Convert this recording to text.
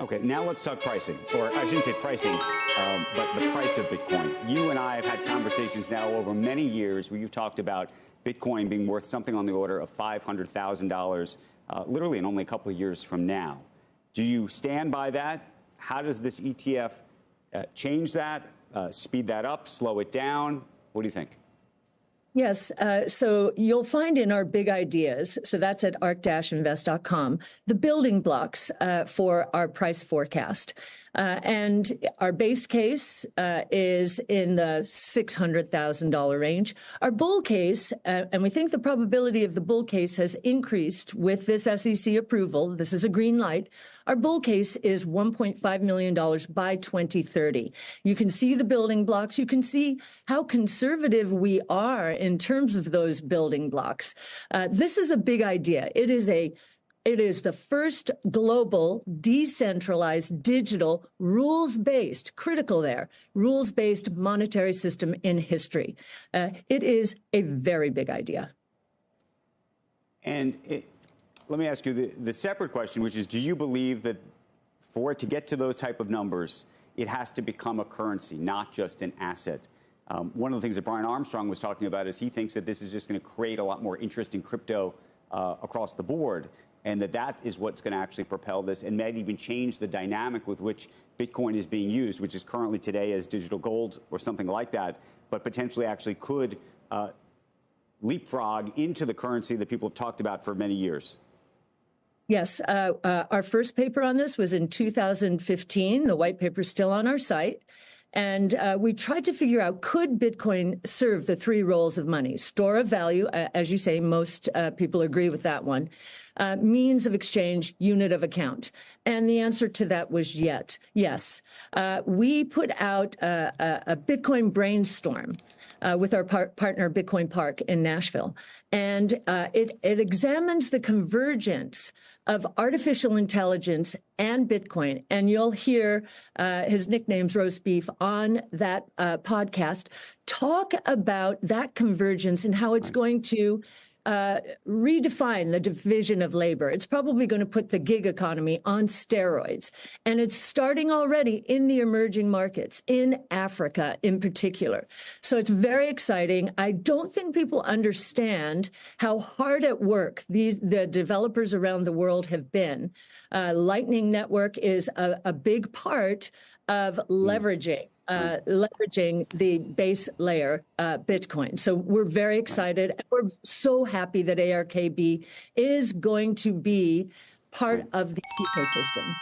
Okay, now let's talk pricing, or I shouldn't say pricing, but the price of Bitcoin. You and I have had conversations now over many years where you've talked about Bitcoin being worth something on the order of $500,000, literally in only a couple of years from now. Do you stand by that? How does this ETF change that, speed that up, slow it down? What do you think? Yes. So you'll find in our big ideas, so that's at arc-invest.com, the building blocks for our price forecast. And our base case is in the $600,000 range. Our bull case, and we think the probability of the bull case has increased with this SEC approval. This is a green light. Our bull case is $1.5 million by 2030. You can see the building blocks. You can see how conservative we are in terms of those building blocks. This is a big idea. It is the first global, decentralized, digital, rules-based, critical there, rules-based monetary system in history. It is a very big idea. And let me ask you the separate question, which is, do you believe that for it to get to those type of numbers, it has to become a currency, not just an asset? One of the things that Brian Armstrong was talking about is he thinks that this is just going to create a lot more interest in crypto across the board, and that is what's going to actually propel this and might even change the dynamic with which Bitcoin is being used, which is currently today as digital gold or something like that, but potentially actually could leapfrog into the currency that people have talked about for many years. Yes. Our first paper on this was in 2015. The white paper is still on our site. And we tried to figure out, could Bitcoin serve the three roles of money? Store of value, as you say, most people agree with that one. Means of exchange, unit of account. And the answer to that was yes. We put out a Bitcoin brainstorm with our partner Bitcoin Park in Nashville. And it examines the convergence of artificial intelligence and Bitcoin. And you'll hear his nickname's Roast Beef on that podcast talk about that convergence and how it's going to redefine the division of labor. It's probably going to put the gig economy on steroids. And it's starting already in the emerging markets, in Africa in particular. So it's very exciting. I don't think people understand how hard at work the developers around the world have been. Lightning Network is a big part of leveraging the base layer Bitcoin. So we're very excited. We're so happy that ARKB is going to be part of the ecosystem.